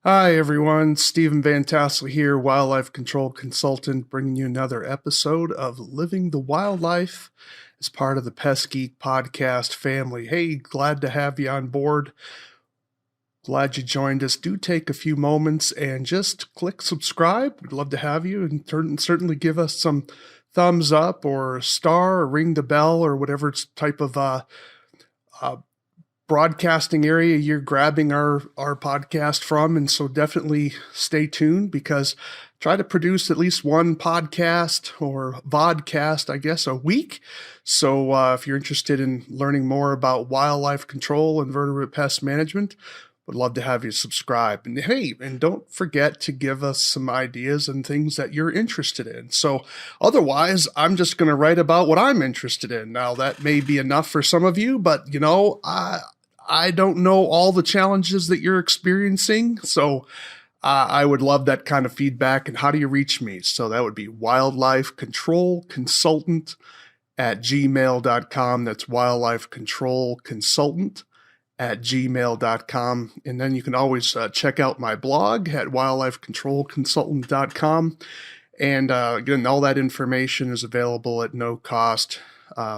Hi, everyone. Stephen Van Tassel here, wildlife control consultant, bringing you another episode of Living the Wildlife as part of the Pest Geek podcast family. Hey, glad to have you on board. Glad you joined us. Do take a few moments and just click subscribe. We'd love to have you, and certainly give us some thumbs up or a star or ring the bell or whatever type of uh, broadcasting area you're grabbing our podcast from. And so definitely stay tuned, because I try to produce at least one podcast or vodcast, I guess, a week. So if you're interested in learning more about wildlife control and vertebrate pest management, would love to have you subscribe. And hey, and don't forget to give us some ideas and things that you're interested in. So otherwise, I'm just going to write about what I'm interested in. Now, that may be enough for some of you, but I don't know all the challenges that you're experiencing. So I would love that kind of feedback. And how do you reach me? So that would be wildlife control consultant at gmail.com. That's wildlife control consultant at gmail.com. And then you can always check out my blog at wildlifecontrolconsultant.com. And again, all that information is available at no cost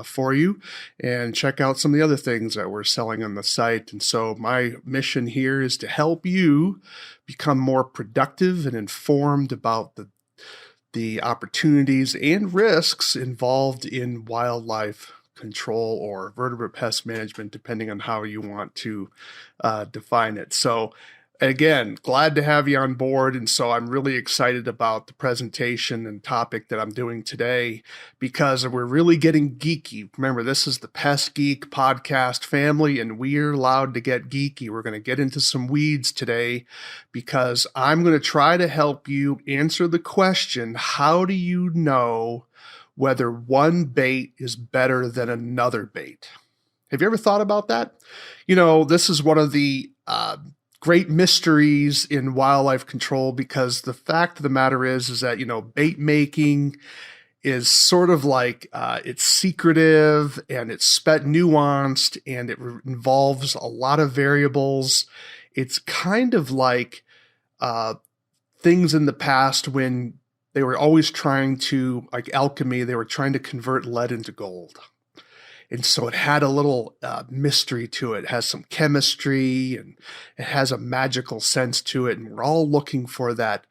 for you. And check out some of the other things that we're selling on the site. And so my mission here is to help you become more productive and informed about the opportunities and risks involved in wildlife control or vertebrate pest management, depending on how you want to define it. So again, glad to have you on board. And so I'm really excited about the presentation and topic that I'm doing today, because we're really getting geeky. Remember, this is the Pest Geek podcast family, and we're allowed to get geeky. We're going to get into some weeds today, because I'm going to try to help you answer the question, how do you know whether one bait is better than another bait? Have you ever thought about that? This is one of the great mysteries in wildlife control, because the fact of the matter is that, bait making is sort of like, it's secretive and it's nuanced, and it involves a lot of variables. It's kind of like things in the past when they were always trying to, like alchemy, they were trying to convert lead into gold. And so it had a little mystery to it. It has some chemistry, and it has a magical sense to it. And we're all looking for that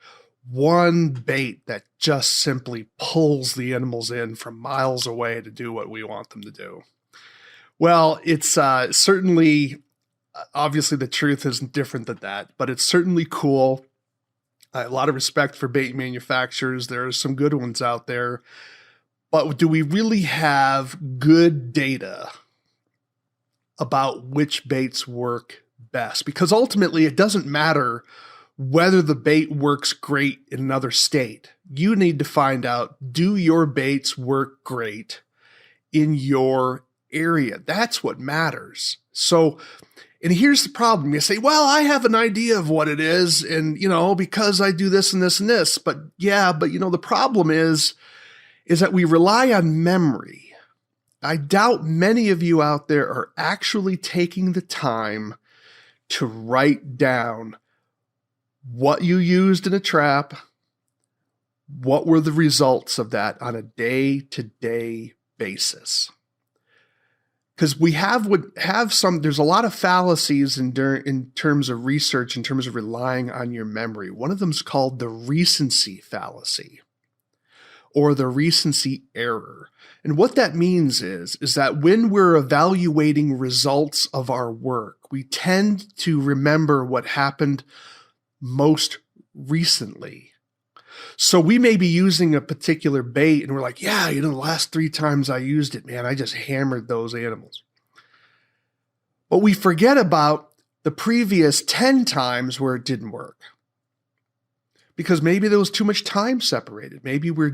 one bait that just simply pulls the animals in from miles away to do what we want them to do. Well, it's certainly, obviously the truth is different than that, but it's certainly cool. A lot of respect for bait manufacturers. There are some good ones out there. But do we really have good data about which baits work best? Because ultimately, it doesn't matter whether the bait works great in another state. You need to find out, do your baits work great in your area? That's what matters. So, and here's the problem. You say, well, I have an idea of what it is, and, because I do this and this and this. But yeah, but the problem is that we rely on memory. I doubt many of you out there are actually taking the time to write down what you used in a trap, what were the results of that on a day-to-day basis. Because we have there's a lot of fallacies in terms of research, in terms of relying on your memory. One of them is called the recency fallacy, or the recency error. And what that means is that when we're evaluating results of our work, we tend to remember what happened most recently. So we may be using a particular bait and we're like, yeah, the last 3 times I used it, man, I just hammered those animals. But we forget about the previous 10 times where it didn't work. Because maybe there was too much time separated. Maybe we're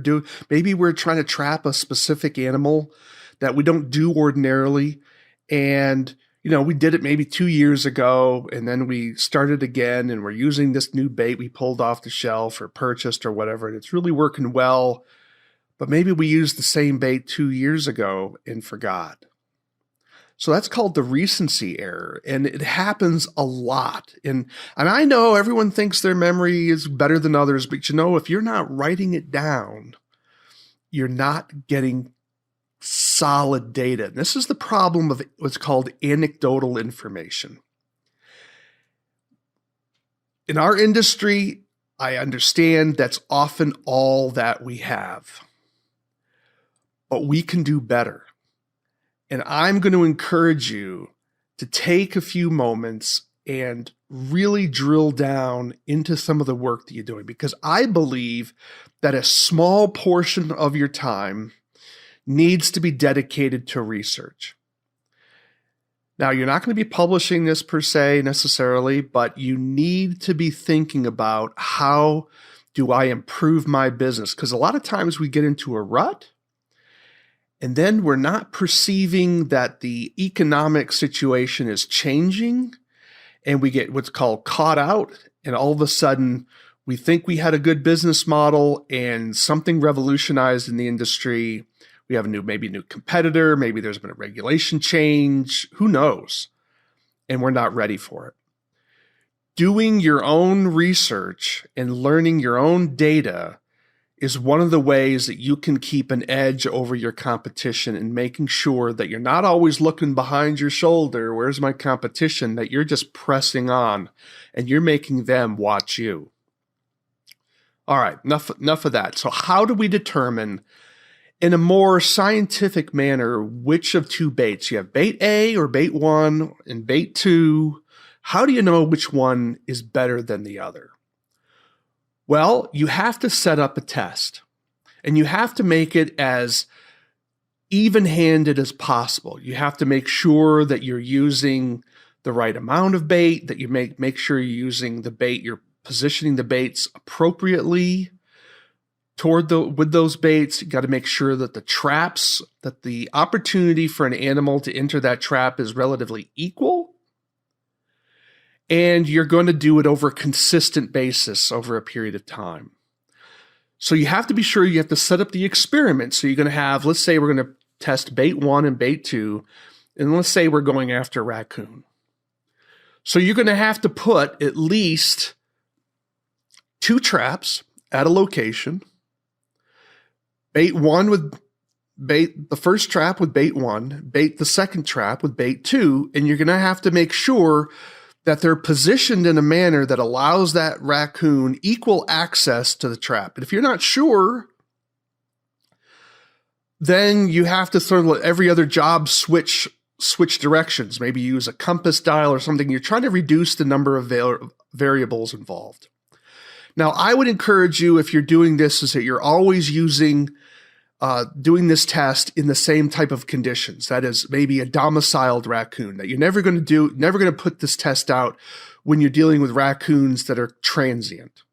trying to trap a specific animal that we don't do ordinarily. And, we did it maybe 2 years ago, and then we started again, and we're using this new bait we pulled off the shelf or purchased or whatever, and it's really working well. But maybe we used the same bait 2 years ago and forgot. So that's called the recency error, and it happens a lot. And I know everyone thinks their memory is better than others, but if you're not writing it down, you're not getting solid data. And this is the problem of what's called anecdotal information. In our industry, I understand that's often all that we have, but we can do better. And I'm going to encourage you to take a few moments and really drill down into some of the work that you're doing, because I believe that a small portion of your time needs to be dedicated to research. Now, you're not going to be publishing this per se necessarily, but you need to be thinking about, how do I improve my business? Because a lot of times we get into a rut, and then we're not perceiving that the economic situation is changing, and we get what's called caught out. And all of a sudden, we think we had a good business model and something revolutionized in the industry. We have maybe a new competitor. Maybe there's been a regulation change. Who knows? And we're not ready for it. Doing your own research and learning your own data is one of the ways that you can keep an edge over your competition, and making sure that you're not always looking behind your shoulder, where's my competition, that you're just pressing on and you're making them watch you. All right, enough of that. So how do we determine in a more scientific manner which of two baits? You have bait A or bait 1 and bait 2. How do you know which one is better than the other? Well, you have to set up a test, and you have to make it as even-handed as possible. You have to make sure that you're using the right amount of bait, that you make sure you're using the bait, you're positioning the baits appropriately with those baits. You got to make sure that that the opportunity for an animal to enter that trap is relatively equal. And you're going to do it over a consistent basis over a period of time. So you have to be sure you have to set up the experiment. So you're going to have, let's say we're going to test bait 1 and bait 2, and let's say we're going after raccoon. So you're going to have to put at least 2 traps at a location. Bait 1 with bait the first trap with bait 1, bait the second trap with bait 2, and you're going to have to make sure that they're positioned in a manner that allows that raccoon equal access to the trap. And if you're not sure, then you have to sort of let every other job switch directions. Maybe use a compass dial or something. You're trying to reduce the number of variables involved. Now, I would encourage you, if you're doing this, is that you're always doing this test in the same type of conditions. That is maybe a domiciled raccoon, that you're never going to put this test out when you're dealing with raccoons that are transient.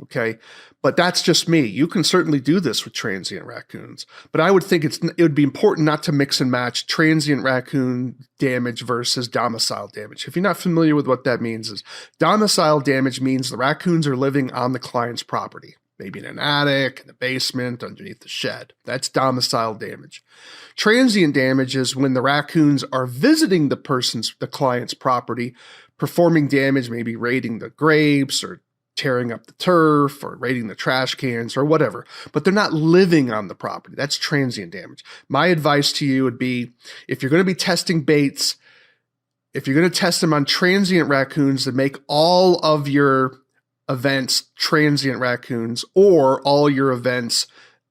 Okay. But that's just me. You can certainly do this with transient raccoons, but I would think it would be important not to mix and match transient raccoon damage versus domicile damage. If you're not familiar with what that means, is domicile damage means the raccoons are living on the client's property, maybe in an attic, in the basement, underneath the shed. That's domicile damage. Transient damage is when the raccoons are visiting the client's property, performing damage, maybe raiding the grapes or tearing up the turf or raiding the trash cans or whatever, but they're not living on the property. That's transient damage. My advice to you would be, if you're going to be testing baits, if you're going to test them on transient raccoons, then make all of your events transient raccoons, or all your events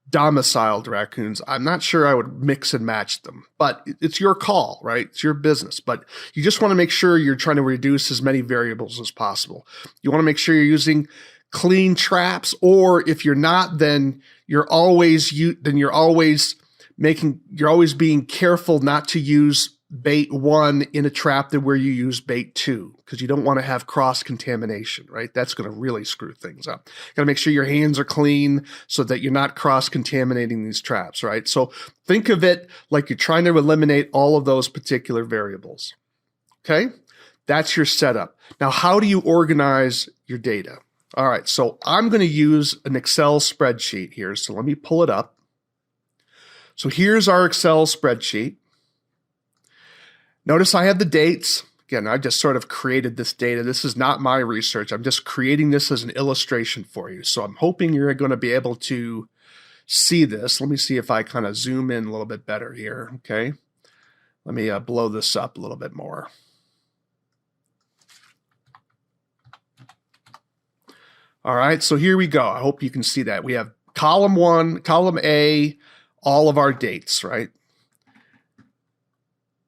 domiciled raccoons. I'm not sure I would mix and match them, but it's your call, right? It's your business, but you just want to make sure you're trying to reduce as many variables as possible. You want to make sure you're using clean traps, or if you're not, then you're always being careful not to use bait 1 in a trap where you use bait 2, because you don't want to have cross contamination, right? That's going to really screw things up. Got to make sure your hands are clean so that you're not cross contaminating these traps, right? So think of it like you're trying to eliminate all of those particular variables. Okay. That's your setup. Now, how do you organize your data? All right. So I'm going to use an Excel spreadsheet here. So let me pull it up. So here's our Excel spreadsheet. Notice I have the dates. Again, I just sort of created this data. This is not my research. I'm just creating this as an illustration for you. So I'm hoping you're going to be able to see this. Let me see if I kind of zoom in a little bit better here. Okay. Let me blow this up a little bit more. All right, so here we go. I hope you can see that. We have column 1, column A, all of our dates, right?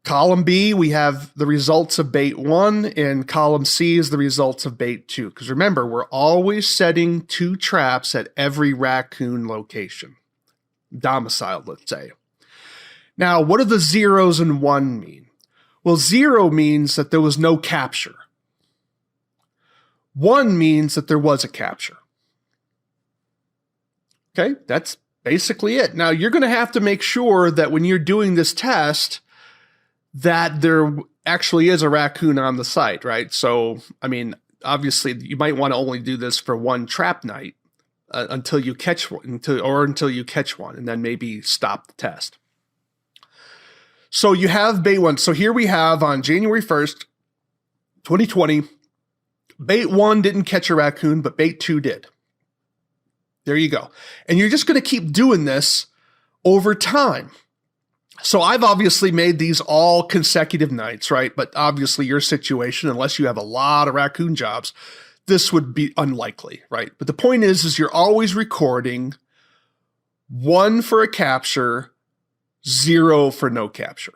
Column B, we have the results of bait 1, and column C is the results of bait 2. Because remember, we're always setting 2 traps at every raccoon location, domiciled, let's say. Now, what do the 0s and 1 mean? Well, 0 means that there was no capture. 1 means that there was a capture. Okay, that's basically it. Now, you're going to have to make sure that when you're doing this test, that there actually is a raccoon on the site, right? So, I mean, obviously, you might want to only do this for 1 trap night until you catch one, until you catch one, and then maybe stop the test. So you have bait 1. So here we have on January 1st, 2020, bait 1 didn't catch a raccoon, but bait 2 did. There you go. And you're just going to keep doing this over time. So I've obviously made these all consecutive nights, right? But obviously your situation, unless you have a lot of raccoon jobs, this would be unlikely, right? But the point is you're always recording 1 for a capture, 0 for no capture.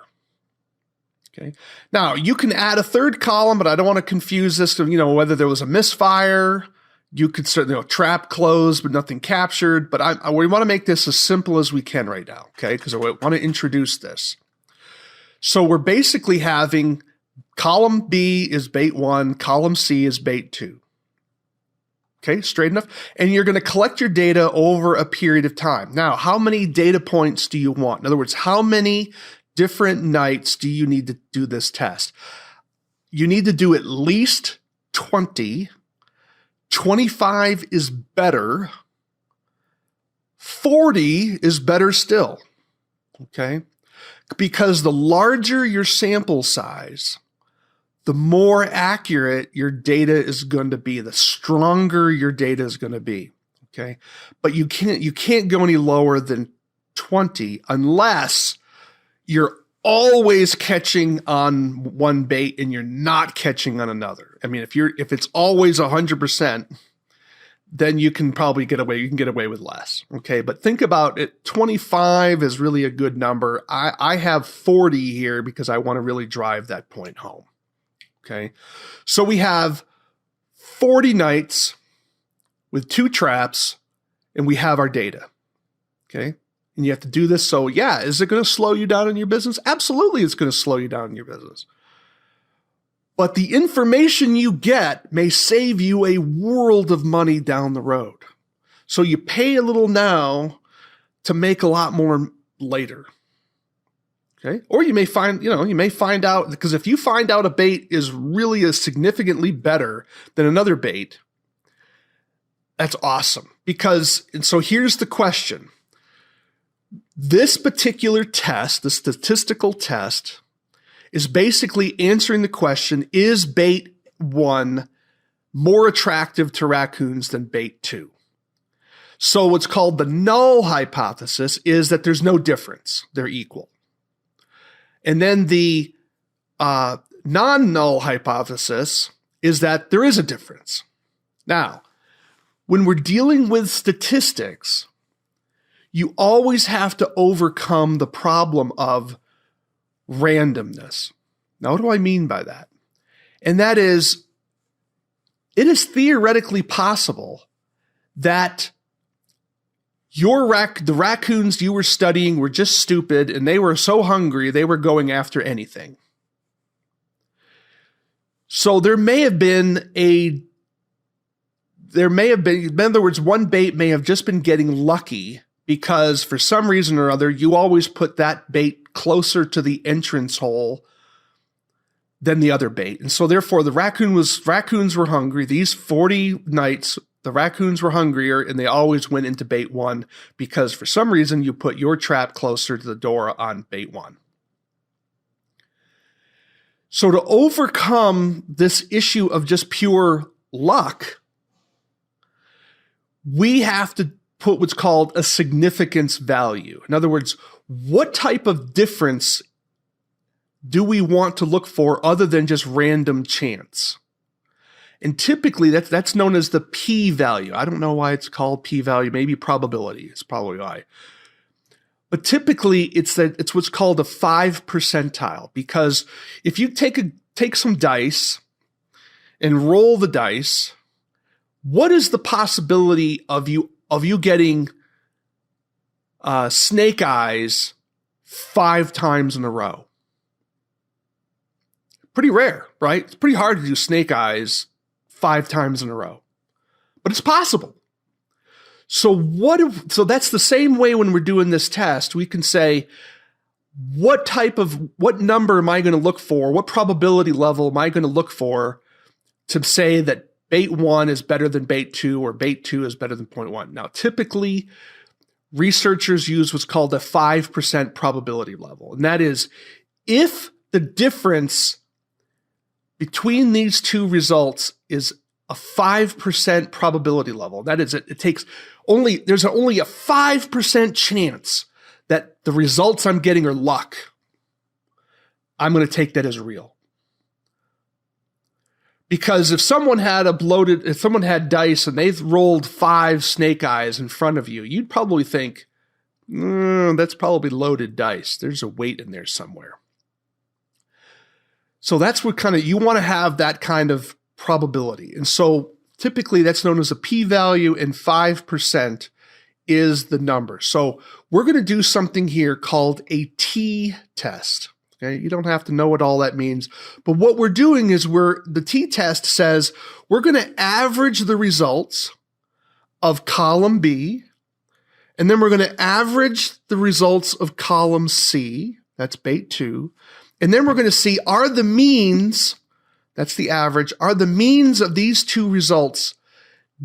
Okay. Now you can add a 3rd column, but I don't want to confuse this to, whether there was a misfire. You could certainly, trap closed, but nothing captured. But we want to make this as simple as we can right now, okay? Because I want to introduce this. So we're basically having column B is bait 1, column C is bait 2. Okay, straight enough? And you're going to collect your data over a period of time. Now, how many data points do you want? In other words, how many different nights do you need to do this test? You need to do at least 20. 25 is better. 40 is better still. Okay? Because the larger your sample size, the more accurate your data is going to be, the stronger your data is going to be. Okay? But you can't go any lower than 20 unless you're always catching on one bait and you're not catching on another. I mean, if it's always 100%, then you can probably get away. You can get away with less. Okay. But think about it. 25 is really a good number. I have 40 here because I want to really drive that point home. Okay. So we have 40 nights with 2 traps and we have our data. Okay. And you have to do this. So yeah, is it going to slow you down in your business? Absolutely. It's going to slow you down in your business. But the information you get may save you a world of money down the road. So you pay a little now to make a lot more later. Okay. Or you may find out, because if you find out a bait is really significantly better than another bait, that's awesome. And so here's the question. This particular test, the statistical test, is basically answering the question, is bait 1 more attractive to raccoons than bait 2? So what's called the null hypothesis is that there's no difference. They're equal. And then the non-null hypothesis is that there is a difference. Now, when we're dealing with statistics, you always have to overcome the problem of randomness. Now, what do I mean by that? And that is, it is theoretically possible that the raccoons you were studying were just stupid and they were so hungry they were going after anything. So in other words, one bait may have just been getting lucky because for some reason or other, you always put that bait closer to the entrance hole than the other bait. And so therefore the raccoons were hungry. These 40 nights, the raccoons were hungrier and they always went into bait 1 because for some reason you put your trap closer to the door on bait 1. So to overcome this issue of just pure luck, we have to put what's called a significance value. In other words, what type of difference do we want to look for other than just random chance? And typically that's known as the p-value. I don't know why it's called p-value, maybe probability is probably why. But typically it's what's called a 5 percentile, because if you take some dice and roll the dice, what is the possibility of you getting snake eyes 5 times in a row? Pretty rare, right? It's pretty hard to do snake eyes 5 times in a row, but it's possible. So that's the same way when we're doing this test, we can say, what number am I going to look for? What probability level am I going to look for to say that bait 1 is better than bait 2 or bait 2 is better than 0.1? Now, typically researchers use what's called a 5% probability level. And that is, if the difference between these two results is a 5% probability level, that is, there's only a 5% chance that the results I'm getting are luck, I'm going to take that as real. Because if someone had dice and they've rolled 5 snake eyes in front of you, you'd probably think, that's probably loaded dice. There's a weight in there somewhere. So that's what you want to have that kind of probability. And so typically that's known as a p-value, and 5% is the number. So we're going to do something here called a t-test. Okay, you don't have to know what all that means, but what we're doing is the t-test says we're going to average the results of column B, and then we're going to average the results of column C, that's bait 2, and then we're going to see, are the means, that's the average, are the means of these two results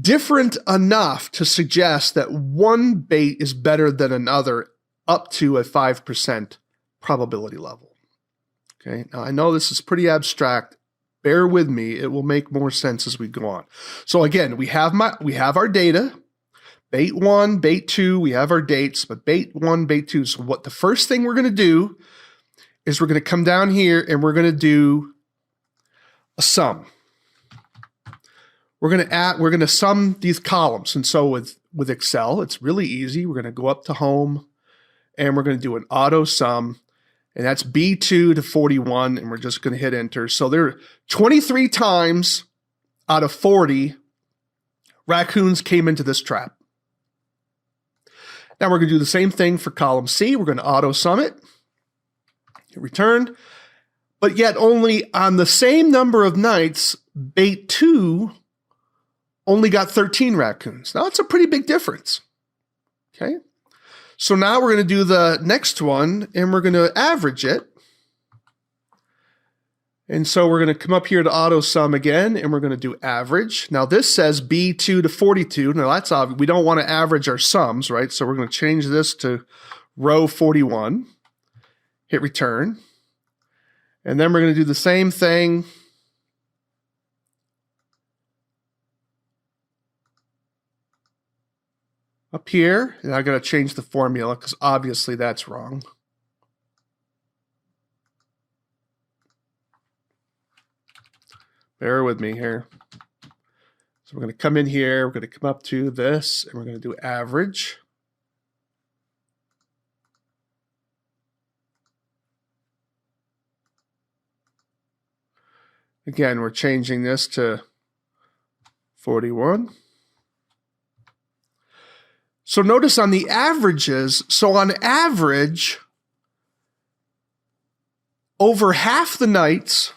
different enough to suggest that one bait is better than another up to a 5% probability level. Okay, now I know this is pretty abstract. Bear with me. It will make more sense as we go on. So again, we have our data. Bait 1, bait 2, we have our dates, but bait 1, bait 2. So what the first thing we're going to do is we're going to come down here and we're going to do a sum. We're going to sum these columns. And so with Excel, it's really easy. We're going to go up to home and we're going to do an auto sum, and that's B2 to 41, and we're just going to hit enter. So there are 23 times out of 40 raccoons came into this trap. Now we're going to do the same thing for column C. We're going to auto sum it. Hit return. But yet only on the same number of nights, bait 2 only got 13 raccoons. Now that's a pretty big difference. Okay. So now we're going to do the next one and we're going to average it. And so we're going to come up here to auto sum again and we're going to do average. Now this says B2 to 42. Now that's obvious. We don't want to average our sums, right? So we're going to change this to row 41. Hit return. And then we're going to do the same thing up here. And I got to change the formula because obviously that's wrong. Bear with me here. So we're going to come in here. We're going to come up to this and we're going to do average. Again, we're changing this to 41. So notice on the averages, so on average, over half the nights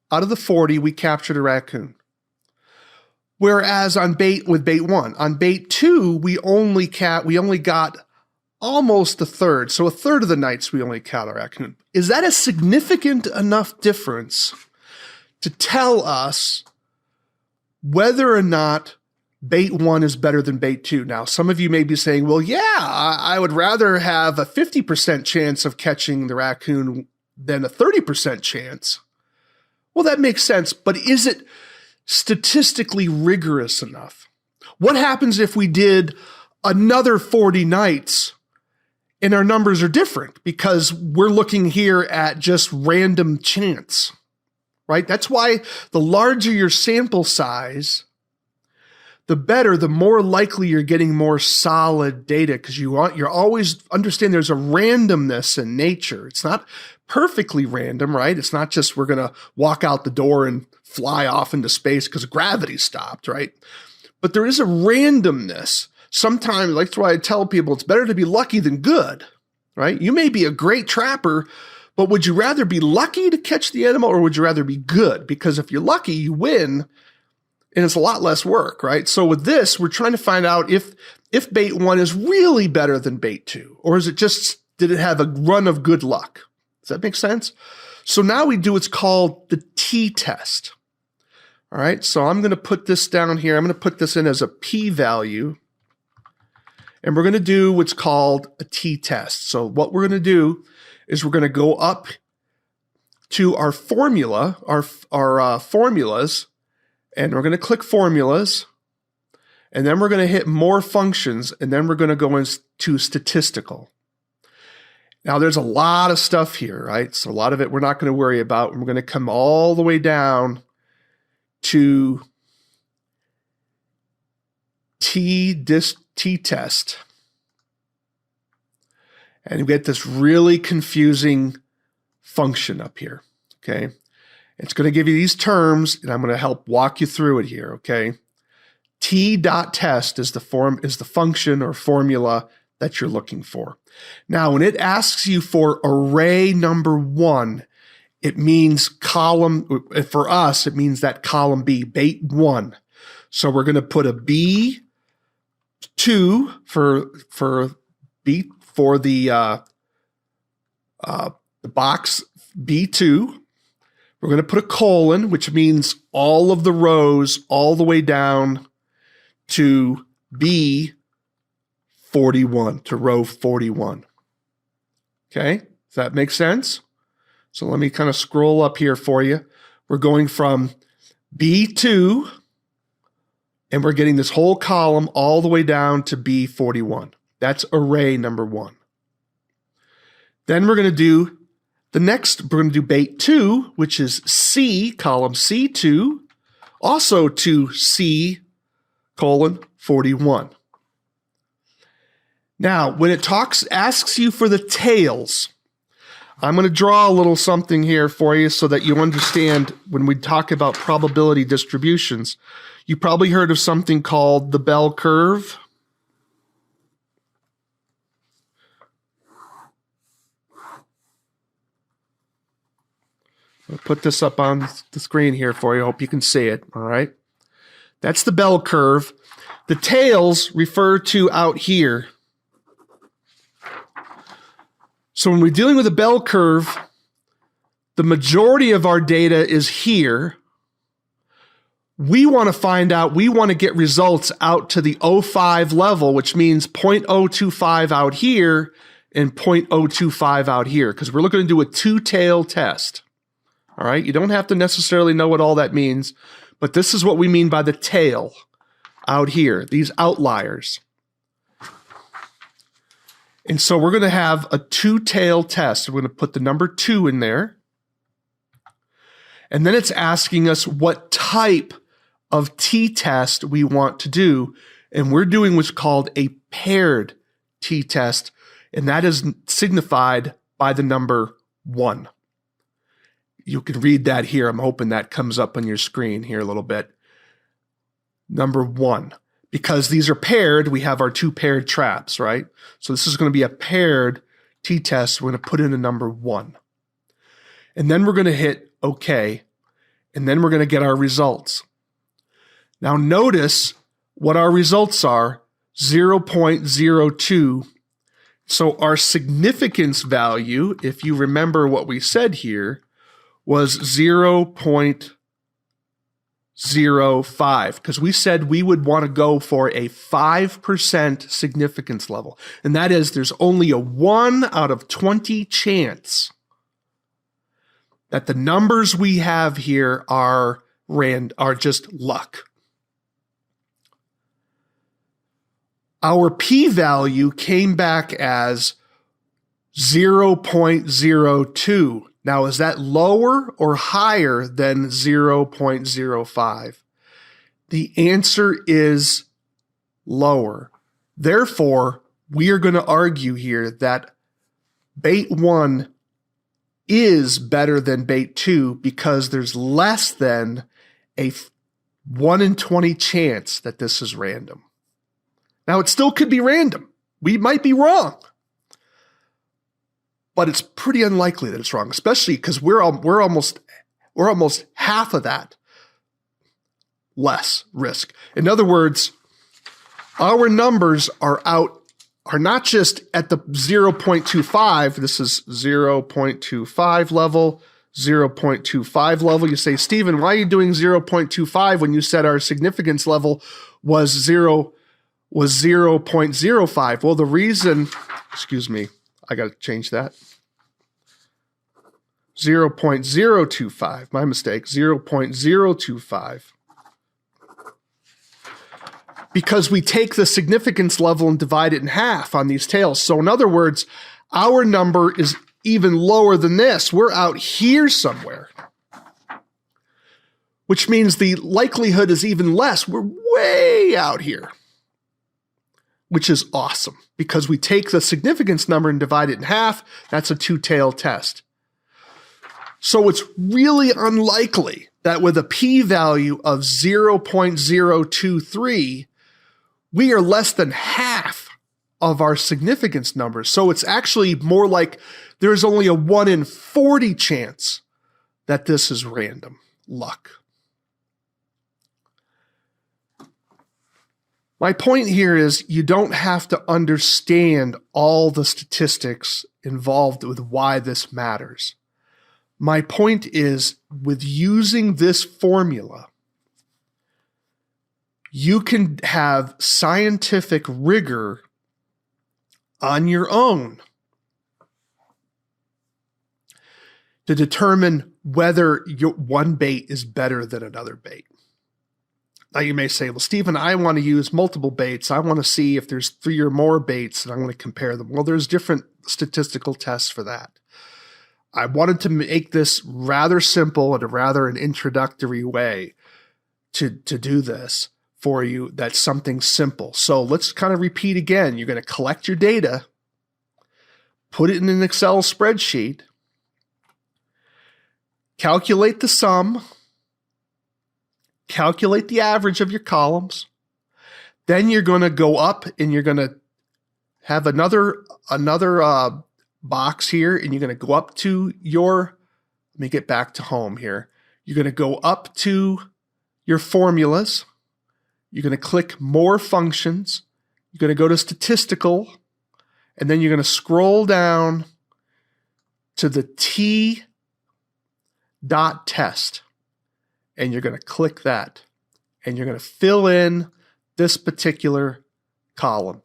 out of the 40, we captured a raccoon. Whereas on bait 1, on bait 2, we only got almost a third. So a third of the nights we only caught a raccoon. Is that a significant enough difference to tell us whether or not bait 1 is better than bait 2? Now, some of you may be saying, well, yeah, I would rather have a 50% chance of catching the raccoon than a 30% chance. Well, that makes sense, but is it statistically rigorous enough? What happens if we did another 40 nights and our numbers are different because we're looking here at just random chance, right? That's why the larger your sample size, the better, the more likely you're getting more solid data, because you're always understand there's a randomness in nature. It's not perfectly random, right? It's not just we're going to walk out the door and fly off into space because gravity stopped, right? But there is a randomness. Sometimes, that's why I tell people it's better to be lucky than good, right? You may be a great trapper, but would you rather be lucky to catch the animal, or would you rather be good? Because if you're lucky, you win, and it's a lot less work, right? So with this, we're trying to find out if bait 1 is really better than bait 2, or is it just, did it have a run of good luck? Does that make sense? So now we do what's called the t-test. All right, so I'm going to put this down here. I'm going to put this in as a p-value, and we're going to do what's called a t-test. So what we're going to do is we're going to go up to our formula, our formulas, and we're going to click formulas, and then we're going to hit more functions, and then we're going to go into statistical. Now, there's a lot of stuff here, right? So a lot of it we're not going to worry about. We're going to come all the way down to t-test. And we get this really confusing function up here, okay? It's going to give you these terms, and I'm going to help walk you through it here, okay? T.test is the function or formula that you're looking for. Now, when it asks you for array number 1, it means column, for us, it means that column B, bait 1. So we're going to put a B2 for B for the box B2. We're going to put a colon, which means all of the rows all the way down to B41, to row 41. Okay, does that make sense? So let me kind of scroll up here for you. We're going from B2, and we're getting this whole column all the way down to B41. That's array number 1. Then we're going to do the next, we're going to do bait 2, which is C, column C2, also to C, colon 41. Now, when it asks you for the tails, I'm going to draw a little something here for you so that you understand when we talk about probability distributions. You probably heard of something called the bell curve. I'll put this up on the screen here for you. I hope you can see it, all right? That's the bell curve. The tails refer to out here. So when we're dealing with a bell curve, the majority of our data is here. We want to find out, we want to get results out to the 0.5 level, which means 0.025 out here and 0.025 out here, because we're looking to do a two-tail test. All right, you don't have to necessarily know what all that means, but this is what we mean by the tail out here, these outliers. And so we're going to have a two-tail test. We're going to put the number 2 in there. And then it's asking us what type of t-test we want to do. And we're doing what's called a paired t-test. And that is signified by the number 1. You can read that here. I'm hoping that comes up on your screen here a little bit. Number 1. Because these are paired, we have our 2 paired traps, right? So this is going to be a paired t-test. We're going to put in a number 1. And then we're going to hit OK. And then we're going to get our results. Now notice what our results are, 0.02. So our significance value, if you remember what we said here, was 0.05, because we said we would want to go for a 5% significance level. And that is, there's only a 1 out of 20 chance that the numbers we have here are just luck. Our p-value came back as 0.02. Now, is that lower or higher than 0.05? The answer is lower. Therefore, we are going to argue here that bait 1 is better than bait 2 because there's less than a 1 in 20 chance that this is random. Now, it still could be random. We might be wrong. But it's pretty unlikely that it's wrong, especially because we're almost half of that less risk. In other words, our numbers are not just at the 0.25. This is 0.25 level, 0.25 level. You say, Stephen, why are you doing 0.25 when you said our significance level was 0.05? Well, the reason, excuse me, I got to change that. 0.025, my mistake, 0.025. Because we take the significance level and divide it in half on these tails. So in other words, our number is even lower than this. We're out here somewhere, which means the likelihood is even less. We're way out here, which is awesome because we take the significance number and divide it in half. That's a two-tail test. So it's really unlikely that with a p-value of 0.023, we are less than half of our significance numbers. So it's actually more like there's only a 1 in 40 chance that this is random luck. My point here is you don't have to understand all the statistics involved with why this matters. My point is, with using this formula, you can have scientific rigor on your own to determine whether one bait is better than another bait. Now you may say, well, Stephen, I want to use multiple baits. I want to see if there's 3 or more baits and I want to compare them. Well, there's different statistical tests for that. I wanted to make this rather simple and an introductory way to do this for you. That's something simple. So let's kind of repeat again. You're going to collect your data, put it in an Excel spreadsheet, calculate the sum, calculate the average of your columns. Then you're going to go up and you're going to have another box here, and you're going to go up to let me get back to home here. You're going to go up to your formulas. You're going to click more functions. You're going to go to statistical, and then you're going to scroll down to the t.test, and you're going to click that, and you're going to fill in this particular column.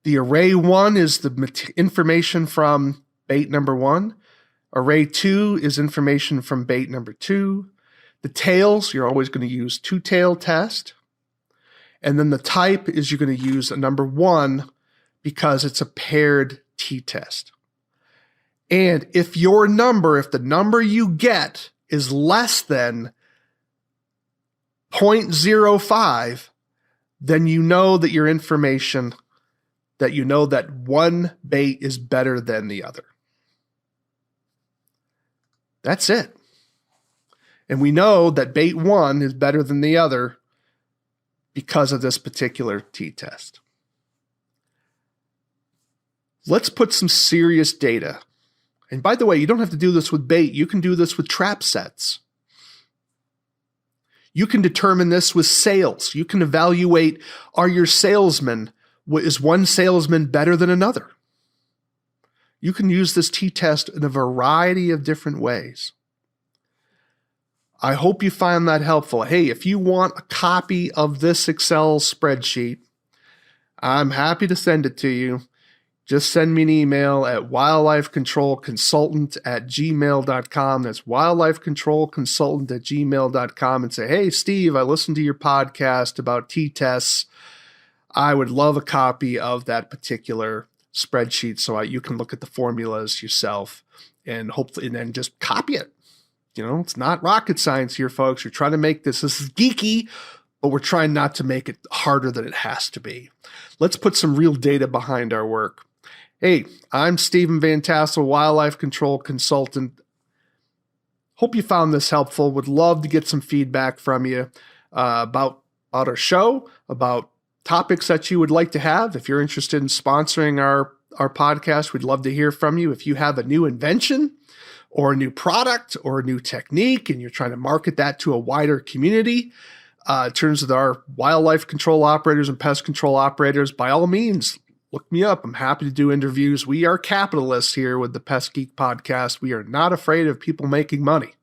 The array 1 is the information from bait number 1. Array 2 is information from bait number 2. The tails, you're always going to use two-tail test. And then the type is you're going to use a number 1 because it's a paired t-test. And if the number you get is less than 0.05, then you know that your information that you know that one bait is better than the other. That's it. And we know that bait 1 is better than the other because of this particular t-test. Let's put some serious data. And by the way, you don't have to do this with bait. You can do this with trap sets. You can determine this with sales. You can evaluate, are your salesmen, is one salesman better than another? You can use this t-test in a variety of different ways. I hope you find that helpful. Hey, if you want a copy of this Excel spreadsheet, I'm happy to send it to you. just send me an email at wildlifecontrolconsultant@gmail.com. That's wildlifecontrolconsultant@gmail.com, and say, hey, Steve, I listened to your podcast about T-tests. I would love a copy of that particular spreadsheet so you can look at the formulas yourself and hopefully and then just copy it. It's not rocket science here, folks. You're trying to make this is geeky, but we're trying not to make it harder than it has to be. Let's put some real data behind our work. Hey, I'm Stephen Van Tassel, Wildlife Control Consultant. Hope you found this helpful. Would love to get some feedback from you about our show, about topics that you would like to have. If you're interested in sponsoring our podcast, we'd love to hear from you. If you have a new invention or a new product or a new technique and you're trying to market that to a wider community, in terms of our wildlife control operators and pest control operators, by all means, look me up. I'm happy to do interviews. We are capitalists here with the Pest Geek podcast. We are not afraid of people making money.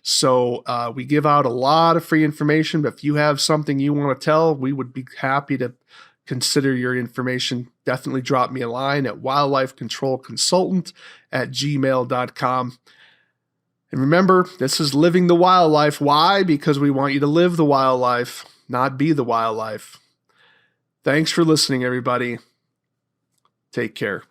So we give out a lot of free information, but if you have something you want to tell, we would be happy to consider your information. Definitely drop me a line at wildlifecontrolconsultant@gmail.com. And remember, this is living the wildlife. Why? Because we want you to live the wildlife, not be the wildlife. Thanks for listening, everybody. Take care.